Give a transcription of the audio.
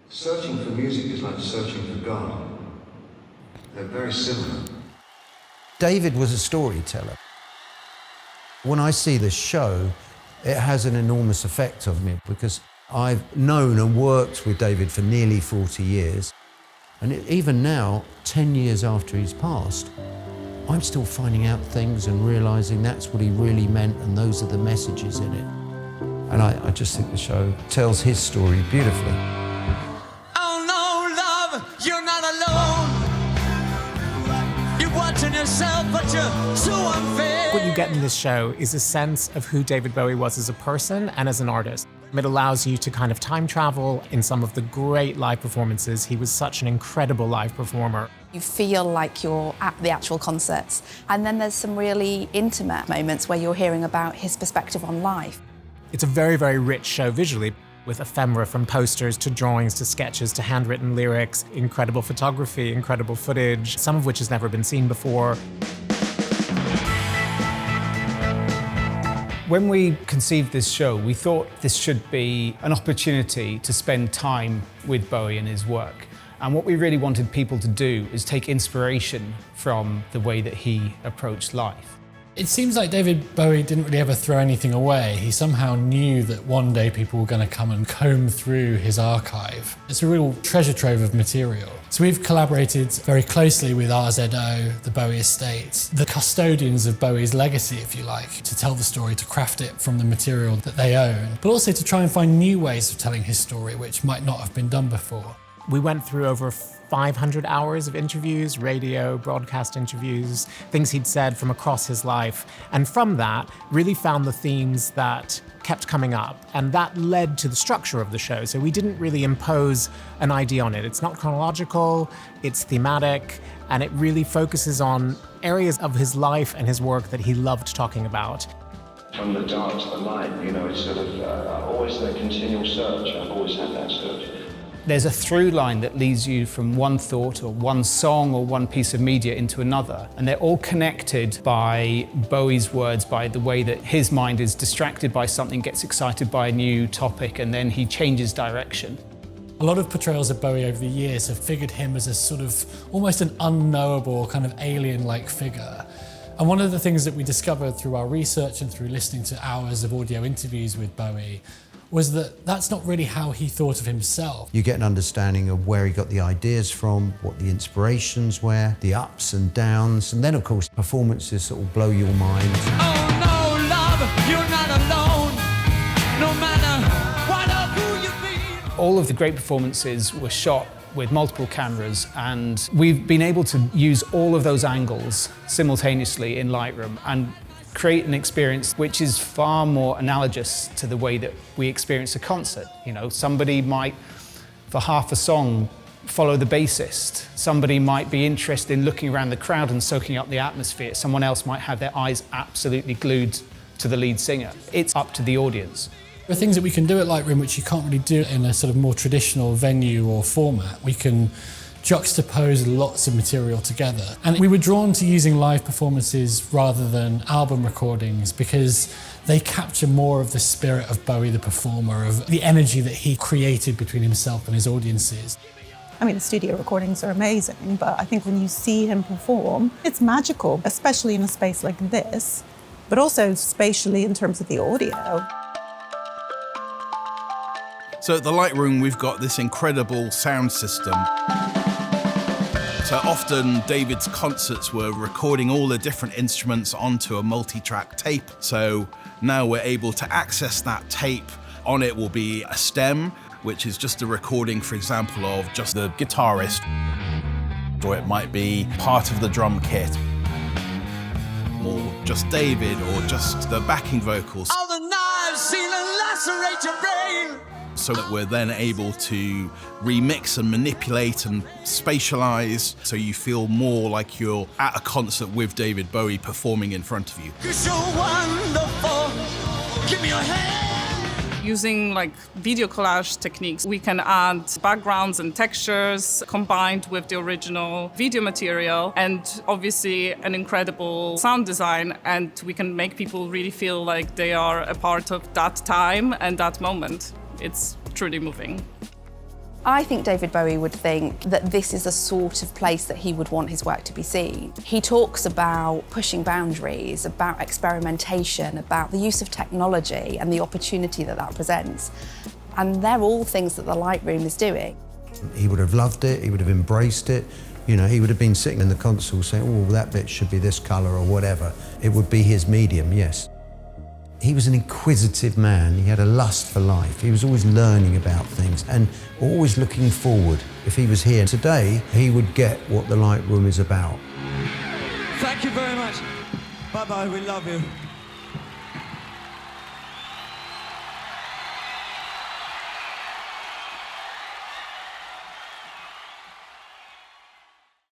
Searching for music is like searching for God. They're very similar. David was a storyteller. When I see the show, it has an enormous effect on me because I've known and worked with David for nearly 40 years. And even now, 10 years after he's passed, I'm still finding out things and realising that's what he really meant and those are the messages in it. And I just think the show tells his story beautifully. Oh no, love, you're not alone. You're watching yourself, but you're so unfair. What you get in this show is a sense of who David Bowie was as a person and as an artist. It allows you to kind of time travel in some of the great live performances. He was such an incredible live performer. You feel like you're at the actual concerts. And then there's some really intimate moments where you're hearing about his perspective on life. It's a very, very rich show visually, with ephemera from posters to drawings to sketches to handwritten lyrics, incredible photography, incredible footage, some of which has never been seen before. When we conceived this show, we thought this should be an opportunity to spend time with Bowie and his work. And what we really wanted people to do is take inspiration from the way that he approached life. It seems like David Bowie didn't really ever throw anything away. He somehow knew that one day people were going to come and comb through his archive. It's a real treasure trove of material. So we've collaborated very closely with RZO, the Bowie estate, the custodians of Bowie's legacy, if you like, to tell the story, to craft it from the material that they own, but also to try and find new ways of telling his story, which might not have been done before. We went through over 500 hours of interviews, radio, broadcast interviews, things he'd said from across his life. And from that, really found the themes that kept coming up. And that led to the structure of the show. So we didn't really impose an idea on it. It's not chronological, it's thematic, and it really focuses on areas of his life and his work that he loved talking about. From the dark to the light, it's sort of always a continual search. I've always had that search. There's a through line that leads you from one thought or one song or one piece of media into another. And they're all connected by Bowie's words, by the way that his mind is distracted by something, gets excited by a new topic, and then he changes direction. A lot of portrayals of Bowie over the years have figured him as a sort of almost an unknowable, kind of alien-like figure. And one of the things that we discovered through our research and through listening to hours of audio interviews with Bowie was that that's not really how he thought of himself. You get an understanding of where he got the ideas from, what the inspirations were, the ups and downs, and then of course performances that will blow your mind. Oh no, love, you're not alone. No matter what or who you've been. All of the great performances were shot with multiple cameras, and we've been able to use all of those angles simultaneously in Lightroom and create an experience which is far more analogous to the way that we experience a concert. Somebody might, for half a song, follow the bassist. Somebody might be interested in looking around the crowd and soaking up the atmosphere. Someone else might have their eyes absolutely glued to the lead singer. It's up to the audience. There are things that we can do at Lightroom which you can't really do in a sort of more traditional venue or format. We can juxtapose lots of material together. And we were drawn to using live performances rather than album recordings because they capture more of the spirit of Bowie the performer, of the energy that he created between himself and his audiences. I mean, the studio recordings are amazing, but I think when you see him perform, it's magical, especially in a space like this, but also spatially in terms of the audio. So at the Lightroom, we've got this incredible sound system. So often David's concerts were recording all the different instruments onto a multi-track tape. So now we're able to access that tape. On it will be a stem, which is just a recording, for example, of just the guitarist. Or it might be part of the drum kit. Or just David, or just the backing vocals. All the knives seem to lacerate your brain. So that we're then able to remix and manipulate and spatialize so you feel more like you're at a concert with David Bowie performing in front of you. 'Cause you're wonderful. Give me your hand. Using video collage techniques, we can add backgrounds and textures combined with the original video material, and obviously an incredible sound design, and we can make people really feel like they are a part of that time and that moment. It's truly moving. I think David Bowie would think that this is a sort of place that he would want his work to be seen. He talks about pushing boundaries, about experimentation, about the use of technology and the opportunity that that presents. And they're all things that the Lightroom is doing. He would have loved it, he would have embraced it. You know, he would have been sitting in the console saying, oh, that bit should be this colour or whatever. It would be his medium, yes. He was an inquisitive man. He had a lust for life. He was always learning about things and always looking forward. If he was here today, he would get what the Lightroom is about. Thank you very much. Bye-bye, we love you.